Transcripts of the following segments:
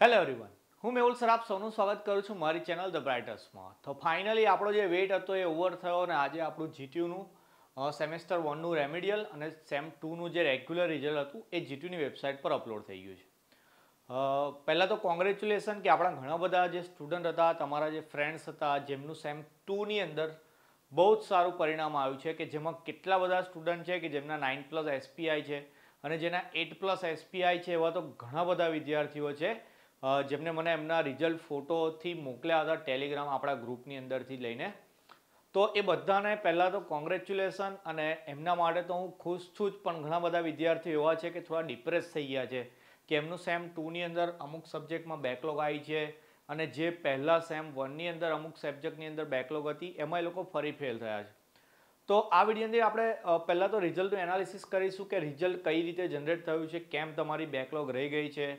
Hello everyone, હું Mehul sir આપ સૌનું સ્વાગત કરું છું મારી ચેનલ ધ બ્રાઇટર્સમાં. તો ફાઇનલી આપણો જે વેઇટ હતો એ ઓવર થયો અને આજે આપણું જીટીયુનું સેમેસ્ટર 1નું રેમેડિયલ અને સેમ 2નું જે રેગ્યુલર રિઝલ્ટ હતું એ જીટીયુની વેબસાઇટ પર અપલોડ થઈ ગયું છે. પહેલાં તો કોંગ્રેચ્યુલેશન કે આપણા ઘણા બધા જે સ્ટુડન્ટ હતા, તમારા જે ફ્રેન્ડ્સ હતા, જેમનું સેમ 2ની અંદર બહુ જ સારું પરિણામ આવ્યું છે, કે જેમાં કેટલા બધા સ્ટુડન્ટ છે કે જેમના 9+ એસપીઆઈ છે અને જેના 8+ એસપીઆઈ છે. એવા તો ઘણા બધા વિદ્યાર્થીઓ છે જેમને મને એમના રિઝલ્ટ ફોટોથી મોકલ્યા હતા ટેલિગ્રામ આપણા ગ્રુપની અંદરથી લઈને. તો એ બધાને પહેલાં તો કોંગ્રેચ્યુલેશન, અને એમના માટે તો હું ખુશ છું જ, પણ ઘણા બધા વિદ્યાર્થીઓ એવા છે કે થોડા ડિપ્રેસ થઈ ગયા છે કે એમનું સેમ 2ની અંદર અમુક સબ્જેક્ટમાં બેકલોગ આવી છે, અને જે પહેલાં સેમ 1ની અંદર અમુક સબ્જેક્ટની અંદર બેકલોગ હતી એમાં એ લોકો ફરી ફેલ થયા છે. તો આ વિડીયોની આપણે પહેલાં તો રિઝલ્ટનું એનાલિસિસ કરીશું કે રિઝલ્ટ કઈ રીતે જનરેટ થયું છે, કેમ તમારી બેકલોગ રહી ગઈ છે.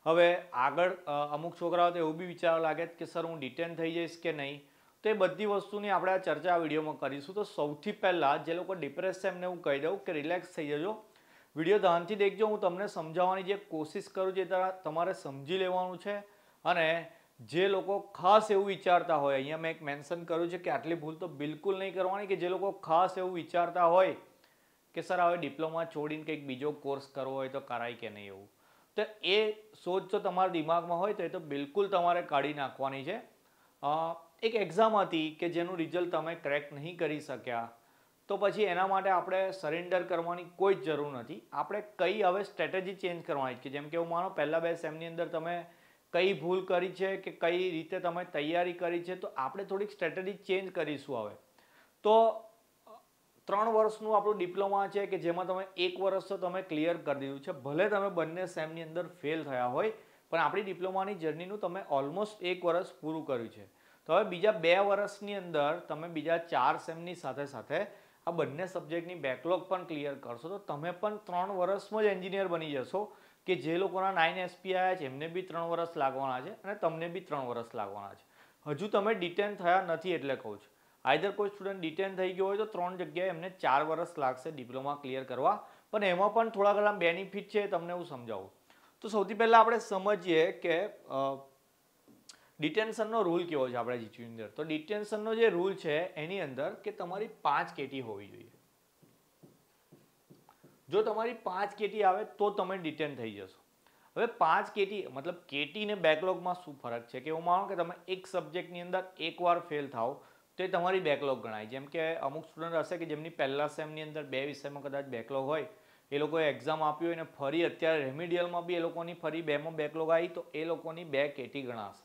હવે આગળ અમુક છોકરાઓ તો એવું બી વિચારવા લાગે કે સર હું ડિટેન થઈ જઈશ કે નહીં. તો એ બધી વસ્તુની આપણે આ ચર્ચા આ વિડીયોમાં કરીશું. તો સૌથી પહેલાં જે લોકો ડિપ્રેસ છે એમને હું કહી દઉં કે રિલેક્સ થઈ જજો, વિડીયો ધ્યાનથી દેખજો. હું તમને સમજાવવાની જે કોશિશ કરું છું એ તમારે સમજી લેવાનું છે. અને જે લોકો ખાસ એવું વિચારતા હોય, અહીંયા મેં એક મેન્શન કર્યું છે કે આટલી ભૂલ તો બિલકુલ નહીં કરવાની, કે જે લોકો ખાસ એવું વિચારતા હોય કે સર હવે ડિપ્લોમા છોડીને કંઈક બીજો કોર્સ કરવો હોય તો કરાય કે નહીં, એવું તો એ સોચ જો તમારા દિમાગમાં હોય તો એ તો બિલકુલ તમારે કાઢી નાખવાની છે. એક એક્ઝામ હતી કે જેનું રિઝલ્ટ તમે ક્રેક નહીં કરી શક્યા, તો પછી એના માટે આપણે સરેન્ડર કરવાની કોઈ જ જરૂર નથી. આપણે કઈ હવે સ્ટ્રેટેજી ચેન્જ કરવાની છે, જેમ કે હું માનો પહેલાં 2 સેમની અંદર તમે કઈ ભૂલ કરી છે કે કઈ રીતે તમે તૈયારી કરી છે, તો આપણે થોડીક સ્ટ્રેટેજી ચેન્જ કરીશું હવે. તો 3 વર્ષનું આપણું ડિપ્લોમા છે કે જેમાં તમે 1 વર્ષ તો તમે ક્લિયર કરી દીધું છે. ભલે તમે બંને સેમની અંદર ફેલ થયા હોય, પણ આપણી ડિપ્લોમાની જર્નીનું તમે ઓલમોસ્ટ 1 વર્ષ પૂરું કર્યું છે. તો હવે બીજા 2 વર્ષની અંદર તમે બીજા 4 સેમની સાથે સાથે આ બંને સબ્જેક્ટની બેકલોગ પણ ક્લિયર કરશો, તો તમે પણ 3 વર્ષમાં જ એન્જિનિયર બની જશો. કે જે લોકોના 9 એસપી આવ્યા છે એમને બી 3 વર્ષ લાગવાના છે અને તમને બી 3 વર્ષ લાગવાના છે. હજુ તમે ડિટેન થયા નથી એટલે કહું છું. આઈધર કોઈ સ્ટુડન્ટ ડિટેન થઈ ગયો હોય તો 3 જગ્યાએ એમને 4 વર્ષ લાગશે ડિપ્લોમા ક્લિયર કરવા, પણ એમાં પણ થોડા ઘણા બેનિફિટ છે, તમને હું સમજાવું. તો સૌથી પહેલાં આપણે સમજીએ કે ડિટેન્શનનો રૂલ કેવો છે આપણે જીટીયુની અંદર. તો ડિટેન્શનનો જે રૂલ છે એની અંદર કે તમારી 5 કેટી હોવી જોઈએ. જો તમારી 5 કેટી આવે તો તમે ડિટેન થઈ જશો. હવે 5 કેટી મતલબ કેટી ને બેકલોગમાં શું ફરક છે, કે હું માનો કે તમે એક સબ્જેક્ટની અંદર એકવાર ફેલ થાવ તો એ તમારી બેકલોગ ગણાય. જેમ કે અમુક સ્ટુડન્ટ હશે કે જેમની પહેલા સેમની અંદર 2 વિષયમાં કદાચ બેકલોગ હોય, એ લોકોએ એક્ઝામ આપી હોય અને ફરી અત્યારે રેમિડિયલમાં બી એ લોકોની ફરી 2માં બેકલોગ આવી, તો એ લોકોની 2 કેટી ગણાશે.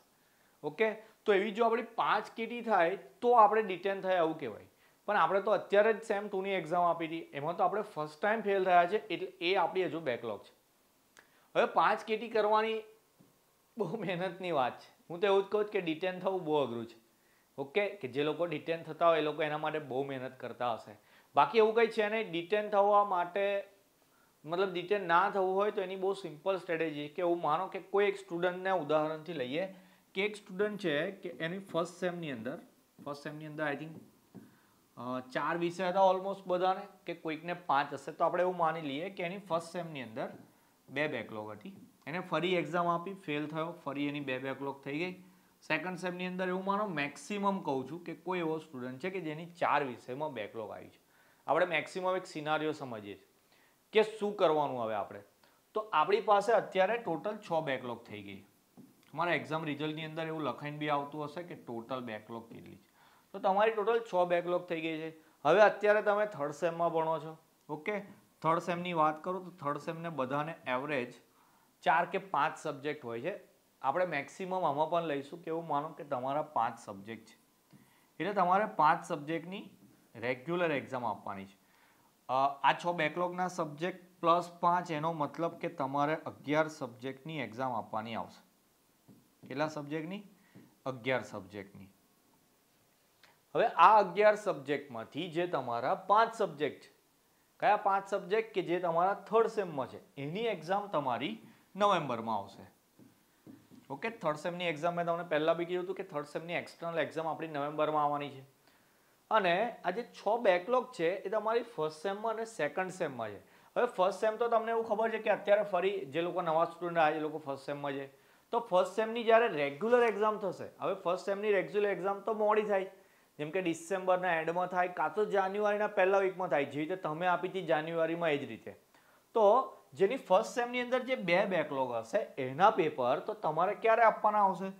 ઓકે, તો એવી જો આપણી 5 કેટી થાય તો આપણે ડિટેન થયા એવું કહેવાય. પણ આપણે તો અત્યારે જ સેમ 2ની એક્ઝામ આપી હતી, એમાં તો આપણે ફર્સ્ટ ટાઈમ ફેલ થયા છે, એટલે એ આપણી હજુ બેકલોગ છે. હવે 5 કેટી કરવાની બહુ મહેનતની વાત છે. હું તો એવું જ કહું કે ડિટેન થવું બહુ અઘરું છે. ઓકે, કે જે લોકો ડિટેન થતા હોય એ લોકો એના માટે બહુ મહેનત કરતા હશે. બાકી એવું કંઈ છે નહીં. ડિટેન થવા માટે મતલબ ડિટેન ના થવું હોય તો એની બહુ સિમ્પલ સ્ટ્રેટેજી કે એવું માનો કે કોઈ એક સ્ટુડન્ટને ઉદાહરણથી લઈએ કે એક સ્ટુડન્ટ છે કે એની ફર્સ્ટ સેમની અંદર આઈ થિંક 4 વિષય હતા ઓલમોસ્ટ બધાને, કે કોઈકને 5 હશે. તો આપણે એવું માની લઈએ કે એની ફર્સ્ટ સેમની અંદર 2 બેકલોગ હતી, એને ફરી એક્ઝામ આપી, ફેલ થયો, ફરી એની 2 બેકલોગ થઈ ગઈ. સેકન્ડ સેમની અંદર એવું માનો મેક્સિમમ કહું છું કે કોઈ એવો સ્ટુડન્ટ છે કે જેની 4 વિષયમાં બેકલોગ આવી છે. આપણે મેક્સિમમ એક સિનારીઓ સમજીએ છીએ કે શું કરવાનું હવે આપણે. તો આપણી પાસે અત્યારે ટોટલ 6 બેકલોગ થઈ ગઈ. તમારા એક્ઝામ રિઝલ્ટની અંદર એવું લખાઈને બી આવતું હશે કે ટોટલ બેકલોગ કેટલી છે. તો તમારી ટોટલ 6 બેકલોગ થઈ ગઈ છે. હવે અત્યારે તમે થર્ડ સેમમાં ભણો છો. ઓકે, થર્ડ સેમની વાત કરું તો થર્ડ સેમને બધાને એવરેજ 4 કે 5 સબ્જેક્ટ હોય છે. આપણે મેક્સિમમ આમાં પણ લઈશું કે એવું માનો કે તમારા 5 સબ્જેક્ટ છે, એટલે તમારે 5 સબ્જેક્ટની રેગ્યુલર એક્ઝામ આપવાની છે. આ 6 બેકલોગના સબ્જેક્ટ પ્લસ 5, એનો મતલબ કે તમારે 11 સબ્જેક્ટની એક્ઝામ આપવાની આવશે. કેટલા સબ્જેક્ટની? 11 સબ્જેક્ટની. હવે આ 11 સબ્જેક્ટમાંથી જે તમારા 5 સબ્જેક્ટ છે, કયા 5 સબ્જેક્ટ કે જે તમારા થર્ડ સેમમાં છે, એની એક્ઝામ તમારી નવેમ્બરમાં આવશે. ઓકે, થર્ડ સેમની એક્ઝામ મેં તમને પહેલાં બી કીધું હતું કે થર્ડ સેમની એક્સટર્નલ એક્ઝામ આપણી નવેમ્બરમાં આવવાની છે. અને આ જે 6 બેકલોગ છે એ તમારી ફર્સ્ટ સેમમાં અને સેકન્ડ સેમમાં છે. હવે ફર્સ્ટ સેમ તો તમને એવું ખબર છે કે અત્યારે ફરી જે લોકો નવા સ્ટુડન્ટ આવ્યા એ લોકો ફર્સ્ટ સેમમાં છે, તો ફર્સ્ટ સેમની જ્યારે રેગ્યુલર એક્ઝામ થશે, હવે ફર્સ્ટ સેમની રેગ્યુલર એક્ઝામ તો મોડી થાય, જેમ કે ડિસેમ્બરના એન્ડમાં થાય કાં તો જાન્યુઆરીના પહેલા વીકમાં થાય, જે રીતે તમે આપી હતી જાન્યુઆરીમાં એ જ રીતે. તો જેની ફર્સ્ટ સેમની અંદર જે 2 બેકલોગ હશે એના પેપર તો તમારે ક્યારે આપવાના આવશે?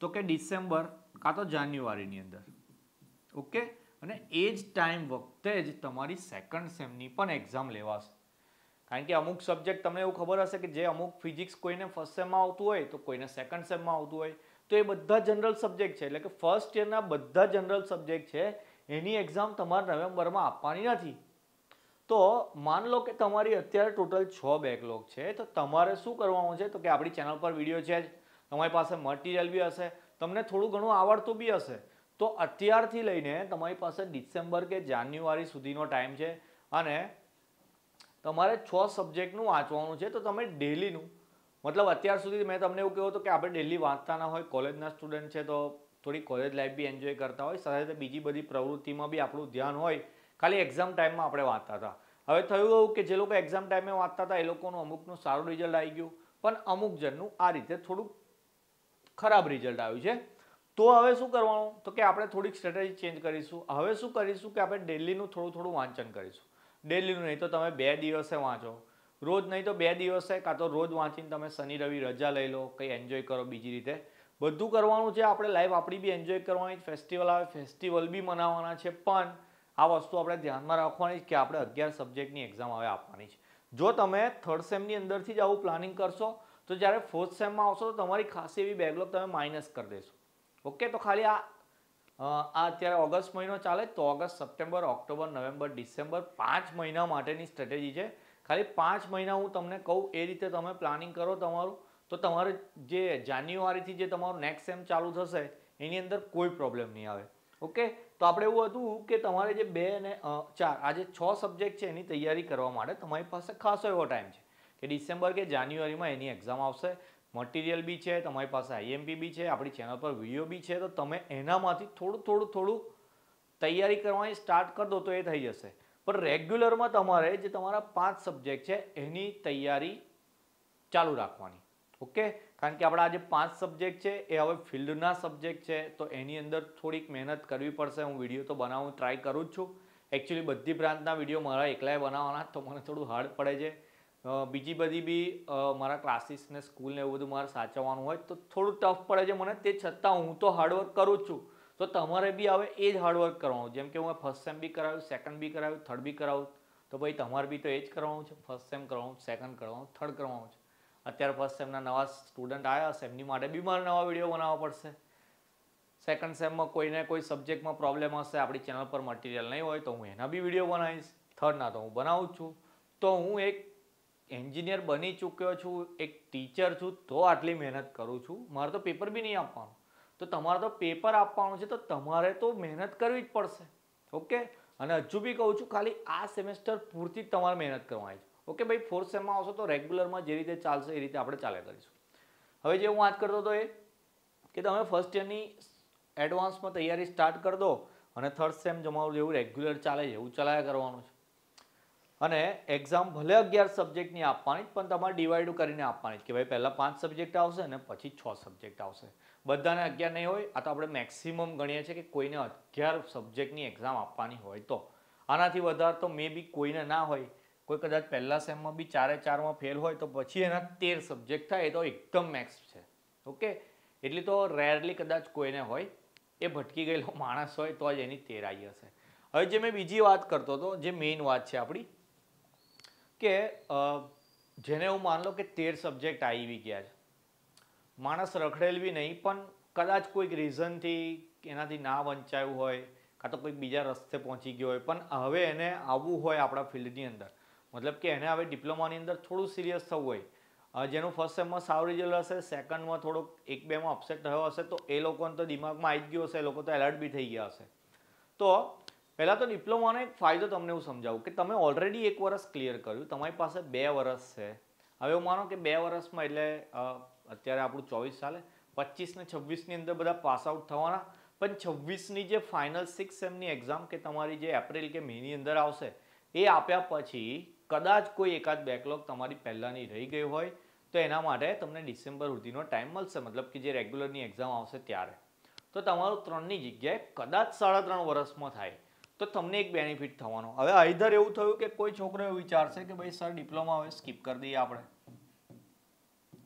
તો કે ડિસેમ્બર કાં તો જાન્યુઆરીની અંદર. ઓકે, અને એ જ ટાઈમ વખતે જ તમારી સેકન્ડ સેમની પણ એક્ઝામ લેવાશે. કારણ કે અમુક સબ્જેક્ટ તમને એવું ખબર હશે કે જે અમુક ફિઝિક્સ કોઈને ફર્સ્ટ સેમમાં આવતું હોય તો કોઈને સેકન્ડ સેમમાં આવતું હોય, તો એ બધા જનરલ સબ્જેક્ટ છે, એટલે કે ફર્સ્ટ યરના બધા જનરલ સબ્જેક્ટ છે એની એક્ઝામ તમારે નવેમ્બરમાં આપવાની નથી. તો માન લો કે તમારી અત્યારે ટોટલ 6 બેકલોગ છે, તો તમારે શું કરવાનું છે? તો કે આપણી ચેનલ પર વિડીયો છે જ, તમારી પાસે મટીરિયલ બી હશે, તમને થોડું ઘણું આવડતું બી હશે, તો અત્યારથી લઈને તમારી પાસે ડિસેમ્બર કે જાન્યુઆરી સુધીનો ટાઈમ છે અને તમારે 6 સબ્જેક્ટનું વાંચવાનું છે. તો તમે ડેલીનું, મતલબ અત્યાર સુધી મેં તમને એવું કહ્યું હતું કે આપણે ડેલી વાંચતા ના હોય, કોલેજના સ્ટુડન્ટ છે તો થોડી કોલેજ લાઈફ બી એન્જોય કરતા હોય, સાથે સાથે બીજી બધી પ્રવૃત્તિમાં બી આપણું ધ્યાન હોય, ખાલી એક્ઝામ ટાઈમમાં આપણે વાંચતા હતા. હવે થયું એવું કે જે લોકો એક્ઝામ ટાઈમે વાંચતા હતા એ લોકોનું અમુકનું સારું રિઝલ્ટ આવી ગયું, પણ અમુક જણનું આ રીતે થોડુંક ખરાબ રિઝલ્ટ આવ્યું છે. તો હવે શું કરવાનું? તો કે આપણે થોડીક સ્ટ્રેટેજી ચેન્જ કરીશું. હવે શું કરીશું કે આપણે ડેલીનું થોડું વાંચન કરીશું. ડેલીનું નહીં તો તમે 2 દિવસે વાંચો, રોજ નહીં તો 2 દિવસે, કાં તો રોજ વાંચીને તમે શનિ રવિ રજા લઈ લો, કંઈ એન્જોય કરો બીજી રીતે. બધું કરવાનું છે આપણે, લાઈફ આપણી બી એન્જોય કરવાની, ફેસ્ટિવલ આવે ફેસ્ટિવલ બી મનાવવાના છે, પણ આ વસ્તુ આપણે ધ્યાનમાં રાખવાની કે આપણે 11 સબ્જેક્ટની એક્ઝામ હવે આપવાની છે. જો તમે થર્ડ સેમની અંદરથી જ આવું પ્લાનિંગ કરશો તો જ્યારે ફોર્થ સેમમાં આવશો તો તમારી ખાસી એવી બેકલોગ તમે માઇનસ કરી દેશો. ઓકે, તો ખાલી આ અત્યારે ઓગસ્ટ મહિનો ચાલે તો August, September, October, November, December 5 મહિના માટેની સ્ટ્રેટેજી છે. ખાલી 5 મહિના હું તમને કહું એ રીતે તમે પ્લાનિંગ કરો તમારું, તો તમારે જે જાન્યુઆરીથી જે તમારું નેક્સ્ટ સેમ ચાલુ થશે એની અંદર કોઈ પ્રોબ્લેમ નહીં આવે. ઓકે, તો આપણે એવું હતું કે તમારે જે 2 અને 4 આ જે 6 સબ્જેક્ટ છે એની તૈયારી કરવા માટે તમારી પાસે ખાસો એવો ટાઈમ છે કે ડિસેમ્બર કે જાન્યુઆરીમાં એની એક્ઝામ આવશે. મટીરિયલ બી છે, તમારી પાસે આઈએમપી બી છે, આપણી ચેનલ પર વિડીયો બી છે, તો તમે એનામાંથી થોડું તૈયારી કરવાની સ્ટાર્ટ કરી દો તો એ થઈ જશે. પણ રેગ્યુલરમાં તમારે જે તમારા 5 સબ્જેક્ટ છે એની તૈયારી ચાલુ રાખવાની. ઓકે, કારણ કે આપણા આ જે 5 સબ્જેક્ટ છે એ હવે ફિલ્ડના સબ્જેક્ટ છે, તો એની અંદર થોડીક મહેનત કરવી પડશે. હું વિડીયો તો બનાવવું ટ્રાય કરું જ છું. એકચ્યુઅલી બધી બ્રાન્ચના વિડીયો મારા એકલાએ બનાવવાના, તો મને થોડું હાર્ડ પડે છે. બીજી બધી બી મારા ક્લાસીસ ને સ્કૂલ ને એવું બધું મારે સાચવવાનું હોય તો થોડું ટફ પડે છે મને, તે છતાં હું તો હાર્ડવર્ક કરું જ છું. તો તમારે બી હવે એ જ હાર્ડવર્ક કરવાનું. જેમ કે હું ફર્સ્ટ સેમ બી કરાવ્યું, સેકન્ડ બી કરાવ્યું, થર્ડ બી કરાવું, તો ભાઈ તમારે બી તો એ જ કરવાનું છે. ફર્સ્ટ સેમ કરવાનું, સેકન્ડ કરવાનું, થર્ડ કરવાનું છે. અત્યારે ફર્સ્ટ સેમના નવા સ્ટુડન્ટ આવ્યા હશે એમની માટે બી મારે નવા વિડીયો બનાવવા પડશે. સેકન્ડ સેમમાં કોઈને કોઈ સબ્જેક્ટમાં પ્રોબ્લેમ હશે, આપણી ચેનલ પર મટીરિયલ નહીં હોય તો હું એના બી વિડીયો બનાવીશ. થર્ડના તો હું બનાવું જ છું. તો હું એક એન્જિનિયર બની ચૂક્યો છું, એક ટીચર છું, તો આટલી મહેનત કરું છું. મારે તો પેપર બી નહીં આપવાનું, તો તમારે તો પેપર આપવાનું છે, તો તમારે તો મહેનત કરવી જ પડશે. ઓકે, અને હજુ બી કહું છું ખાલી આ સેમેસ્ટર પૂરતી જ તમારે મહેનત કરવાની છે. ઓકે ભાઈ, ફોર્થ સેમમાં આવશો તો રેગ્યુલરમાં જે રીતે ચાલશે એ રીતે આપણે ચાલ્યા કરીશું. હવે જે હું વાત કરતો હતો એ કે તમે ફર્સ્ટ યરની એડવાન્સમાં તૈયારી સ્ટાર્ટ કરી દો અને થર્ડ સેમ તમારું જેવું રેગ્યુલર ચાલે એવું ચલાયા કરવાનું છે. અને એક્ઝામ ભલે 11 સબ્જેક્ટની આપવાની, પણ તમારે ડિવાઈડ કરીને આપવાની કે ભાઈ પહેલાં 5 સબ્જેક્ટ આવશે અને પછી 6 સબ્જેક્ટ આવશે. બધાને 11 નહીં હોય, આ તો આપણે મેક્સિમમ ગણીએ છીએ કે કોઈને 11 સબ્જેક્ટની એક્ઝામ આપવાની હોય તો. આનાથી વધારે તો મે બી કોઈને ના હોય. કોઈ કદાચ પહેલા સેમમાં બી 4 ફેલ હોય તો પછી એના 13 સબ્જેક્ટ થાય, એ તો એકદમ મેક્સ છે. ઓકે, એટલી તો રેરલી કદાચ કોઈને હોય, એ ભટકી ગયેલો માણસ હોય તો જ એની 13 આવી હશે. હવે જે મેં બીજી વાત કરતો હતો, જે મેઇન વાત છે આપણી, કે જેને હું માન લો કે 13 સબ્જેક્ટ આવી ગયા છે, માણસ રખડેલ બી નહીં, પણ કદાચ કોઈક રીઝનથી એનાથી ના વંચાયું હોય, કાં તો કોઈક બીજા રસ્તે પહોંચી ગયો હોય, પણ હવે એને આવવું હોય આપણા ફિલ્ડની અંદર, મતલબ કે એને હવે ડિપ્લોમાની અંદર થોડું સિરિયસ થવું હોય, જેનું ફર્સ્ટ સેમમાં સારું રિઝલ્ટ હશે, સેકન્ડમાં થોડોક 1-2માં અપસેટ થયો હશે, તો એ લોકોને તો દિમાગમાં આવી જ ગયું હશે, એ લોકો તો એલર્ટ બી થઈ ગયા હશે. તો પહેલાં તો ડિપ્લોમાનો એક ફાયદો તમને હું સમજાવું કે તમે ઓલરેડી 1 વર્ષ ક્લિયર કર્યું, તમારી પાસે 2 વર્ષ છે. હવે હું માનો કે 2 વર્ષમાં એટલે અત્યારે આપણું 24 ચાલે, 25 ને 26ની અંદર બધા પાસ આઉટ થવાના, પણ 26ની જે ફાઇનલ 6 સેમની એક્ઝામ કે તમારી જે એપ્રિલ કે મેની અંદર આવશે, એ આપ્યા પછી કદાચ કોઈ એકાદ બેકલોગ તમારી પહેલાંની રહી ગઈ હોય તો તો એના માટે તમને ડિસેમ્બર સુધીનો ટાઈમ મળશે, મતલબ કે જે રેગ્યુલરની એક્ઝામ આવશે ત્યારે. તો તમારું 3ની જગ્યાએ કદાચ 3.5 વર્ષમાં થાય તો તમને એક બેનિફિટ થવાનો. હવે આઈધર એવું થયું કે કોઈ છોકરો એવું વિચારશે કે ભાઈ સર ડિપ્લોમા હવે સ્કીપ કરી દઈએ, આપણે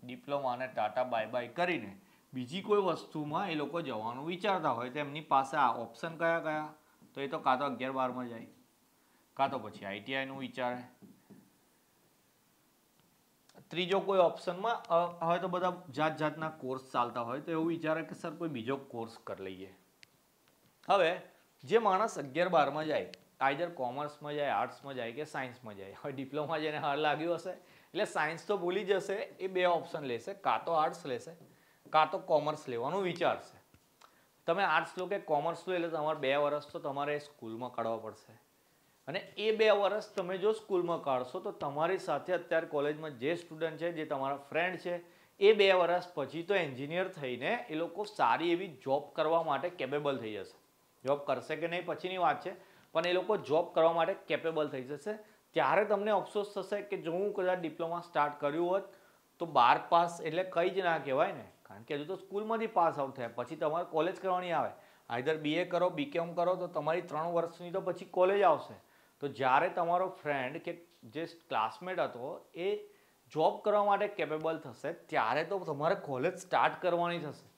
ડિપ્લોમાને ટાટા બાય બાય કરીને બીજી કોઈ વસ્તુમાં એ લોકો જવાનું વિચારતા હોય તો એમની પાસે આ ઓપ્શન કયા કયા, તો એ તો કાં તો 11-12માં જાય, કાં તો પછી આઈટીઆઈનું વિચારે. ત્રીજો કોઈ ઓપ્શનમાં હવે તો બધા જાત જાતના કોર્સ ચાલતા હોય તો એવું વિચારે કે સર કોઈ બીજો કોર્સ કરી લઈએ. હવે જે માણસ 11-12માં જાય, આઈધર કોમર્સમાં જાય, આર્ટ્સમાં જાય કે સાયન્સમાં જાય, હવે ડિપ્લોમા જેને હાર લાગ્યું હશે એટલે સાયન્સ તો ભૂલી જશે, એ બે ઓપ્શન લેશે, કાં તો આર્ટ્સ લેશે કાં તો કોમર્સ લેવાનું વિચારશે. તમે આર્ટ્સ લો કે કોમર્સ લો એટલે તમારે 2 વર્ષ તો તમારે સ્કૂલમાં કાઢવા પડશે, અને એ 2 વર્ષ તમે જો સ્કૂલમાં કાઢશો તો તમારી સાથે અત્યારે કોલેજમાં જે સ્ટુડન્ટ છે, જે તમારા ફ્રેન્ડ છે, એ 2 વર્ષ પછી તો એન્જિનિયર થઈને એ લોકો સારી એવી જોબ કરવા માટે કેપેબલ થઈ જશે. જોબ કરશે કે નહીં પછીની વાત છે, પણ એ લોકો જોબ કરવા માટે કેપેબલ થઈ જશે. ત્યારે તમને અફસોસ થશે કે જો હું કદાચ ડિપ્લોમા સ્ટાર્ટ કર્યું હોત તો 12 પાસ એટલે કંઈ જ ના કહેવાય ને, કારણ કે હજુ તો સ્કૂલમાંથી પાસ આઉટ થયા, પછી તમારે કોલેજ કરવાની આવે. આઈધર BA કરો, BCom કરો તો તમારી 3 વર્ષની તો પછી કોલેજ આવશે. તો જ્યારે તમારો ફ્રેન્ડ કે જે ક્લાસમેટ હતો એ જોબ કરવા માટે કેપેબલ થશે ત્યારે તો તમારે કોલેજ સ્ટાર્ટ કરવાની થશે,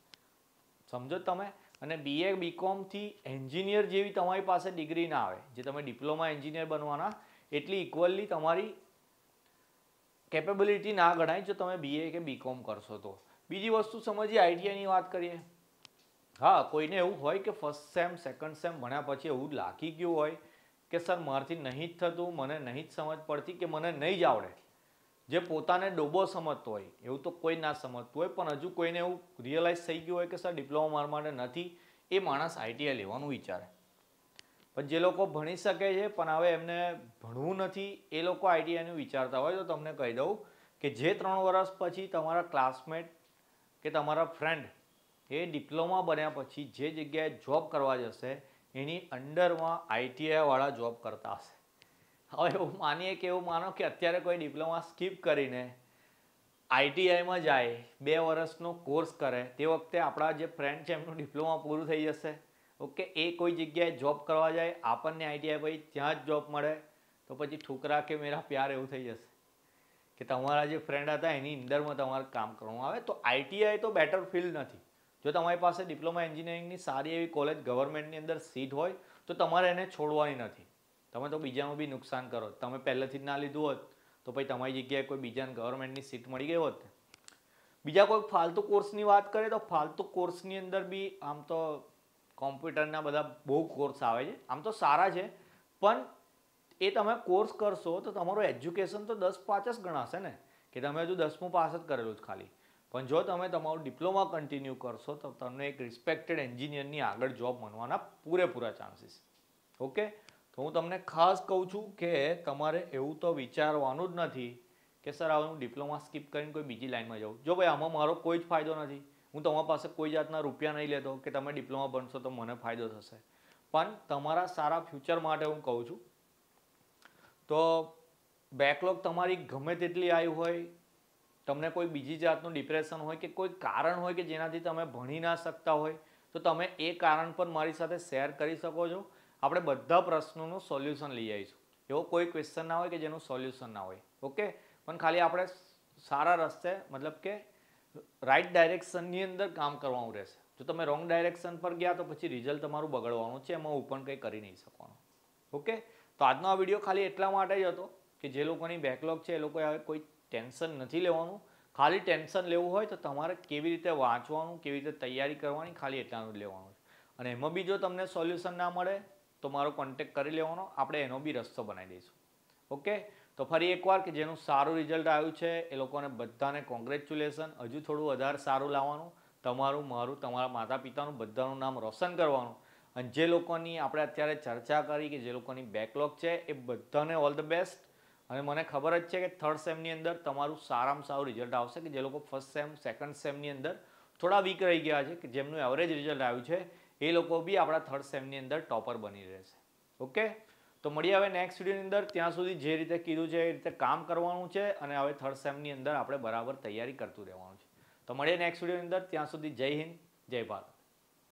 સમજો તમે. અને BA BComથી એન્જિનિયર જેવી તમારી પાસે ડિગ્રી ના આવે, જે તમે ડિપ્લોમા એન્જિનિયર બનવાના એટલી ઇક્વલી તમારી કેપેબિલિટી ના ગણાય જો તમે BA કે BCom કરશો તો. બીજી વસ્તુ સમજીએ, આઈટીઆઈની વાત કરીએ. હા, કોઈને એવું હોય કે ફર્સ્ટ સેમ સેકન્ડ સેમ ભણ્યા પછી એવું લાગી ગયું હોય કે સર મારાથી નહીં જ થતું, મને નહીં જ સમજ પડતી કે મને નહીં જ આવડે. જે પોતાને ડોબો સમજતો હોય, એવું તો કોઈ ના સમજતું હોય, પણ હજુ કોઈને એવું રિયલાઇઝ થઈ ગયું હોય કે સર ડિપ્લોમા મારા માટે નથી, એ માણસ આઈટીઆઈ લેવાનું વિચારે. પણ જે લોકો ભણી શકે છે પણ હવે એમને ભણવું નથી, એ લોકો આઈટીઆઈનું વિચારતા હોય તો તમને કહી દઉં કે જે 3 વર્ષ પછી તમારા ક્લાસમેટ કે તમારા ફ્રેન્ડ એ ડિપ્લોમા બન્યા પછી જે જગ્યાએ જોબ કરવા જશે એની અંડરમાં આઈટીઆઈવાળા જોબ કરતા હશે. હવે એવું માનીએ કે એવું માનો કે અત્યારે કોઈ ડિપ્લોમા સ્કીપ કરીને આઈટીઆઈમાં જાય, 2 વર્ષનો કોર્સ કરે, તે વખતે આપણા જે ફ્રેન્ડ છે એમનું ડિપ્લોમા પૂરું થઈ જશે. ઓકે, એ કોઈ જગ્યાએ જોબ કરવા જાય, આપણને આઈટીઆઈ પછી ત્યાં જ જોબ મળે તો પછી ઠુકરા કે મેરા પ્યાર એવું થઈ જશે કે તમારા જે ફ્રેન્ડ હતા એની અંદરમાં તમારે કામ કરવાનું આવે. તો આઈટીઆઈ તો બેટર ફિલ્ડ નથી. જો તમારી પાસે ડિપ્લોમા એન્જિનિયરિંગની સારી એવી કોલેજ ગવર્મેન્ટની અંદર સીટ હોય તો તમારે એને છોડવાની નથી. તમે તો બીજાનું બી નુકસાન કરો. તમે પહેલેથી જ ના લીધું હોત તો પછી તમારી જગ્યાએ કોઈ બીજાને ગવર્મેન્ટની સીટ મળી ગઈ હોત. બીજા કોઈ ફાલતુ કોર્સની વાત કરીએ તો ફાલતુ કોર્સની અંદર બી આમ તો કોમ્પ્યુટરના બધા બહુ કોર્સ આવે છે, આમ તો સારા છે, પણ એ તમે કોર્સ કરશો તો તમારું એજ્યુકેશન તો 10-5 જ ગણાશે ને, કે તમે હજુ 10મું પાસ જ કરેલું જ ખાલી. પણ જો તમે તમારું ડિપ્લોમા કન્ટિન્યુ કરશો તો તમને એક રિસ્પેક્ટેડ એન્જિનિયરની આગળ જોબ મળવાના પૂરેપૂરા ચાન્સીસ. ઓકે, તો હું તમને ખાસ કહું છું કે તમારે એવું તો વિચારવાનું જ નથી કે સર હવે હું ડિપ્લોમા સ્કીપ કરીને કોઈ બીજી લાઈનમાં જાઉં. જો ભાઈ આમાં મારો કોઈ જ ફાયદો નથી, હું તમારા પાસે કોઈ જાતના રૂપિયા નહીં લેતો કે તમે ડિપ્લોમા ભણશો તો મને ફાયદો થશે, પણ તમારા સારા ફ્યુચર માટે હું કહું છું. તો બેકલોગ તમારી ગમે તેટલી આવી હોય, તમને કોઈ બીજી જાતનું ડિપ્રેશન હોય કે કોઈ કારણ હોય કે જેનાથી તમે ભણી ના શકતા હોય તો તમે એ કારણ પણ મારી સાથે શેર કરી શકો છો. આપણે બધા પ્રશ્નોનું સોલ્યુશન લઈ આવીશું. એવો કોઈ ક્વેશ્ચન ના હોય કે જેનું સોલ્યુશન ના હોય. ઓકે, પણ ખાલી આપણે સારા રસ્તે મતલબ કે રાઈટ ડાયરેક્શનની અંદર કામ કરવાનું રહેશે. જો તમે રોંગ ડાયરેક્શન પર ગયા તો પછી રિઝલ્ટ તમારું બગડવાનું છે, એમાં હું પણ કંઈ કરી નહીં શકવાનું. ઓકે, તો આજનો આ વિડીયો ખાલી એટલા માટે જ હતો કે જે લોકોની બેકલોગ છે એ લોકોએ હવે કોઈ ટેન્શન નથી લેવાનું. ખાલી ટેન્શન લેવું હોય તો તમારે કેવી રીતે વાંચવાનું, કેવી રીતે તૈયારી કરવાની, ખાલી એટલાનું જ લેવાનું. અને એમાં બી જો તમને સોલ્યુશન ના મળે તો મારો કોન્ટેક્ટ કરી લેવાનો, આપણે એનો બી રસ્તો બનાવી દઈશું. ઓકે, તો ફરી એકવાર કે જેનું સારું રિઝલ્ટ આવ્યું છે એ લોકોને બધાને કોંગ્રેચ્યુલેશન. હજુ થોડું વધારે સારું લાવવાનું, તમારું, મારું, તમારા માતા પિતાનું બધાનું નામ રોશન કરવાનું. અને જે લોકોની આપણે અત્યારે ચર્ચા કરી કે જે લોકોની બેકલોગ છે એ બધાને ઓલ ધ બેસ્ટ. અને મને ખબર જ છે કે 3rd સેમની અંદર તમારું સારામાં સારું રિઝલ્ટ આવશે. કે જે લોકો 1st સેમ 2nd સેમની અંદર થોડા વીક રહી ગયા છે, કે જેમનું એવરેજ રિઝલ્ટ આવ્યું છે એ લોકો બી આપણા 3rd સેમની અંદર ટોપર બની રહેશે. ઓકે, તો મળીએ હવે નેક્સ્ટ વિડીયોની અંદર. ત્યાં સુધી જે રીતે કીધું છે એ રીતે કામ કરવાનું છે અને હવે થર્ડ સેમની અંદર આપણે બરાબર તૈયારી કરતું રહેવાનું છે. તો મળીએ નેક્સ્ટ વિડીયોની અંદર. ત્યાં સુધી જય હિન્દ, જય ભારત.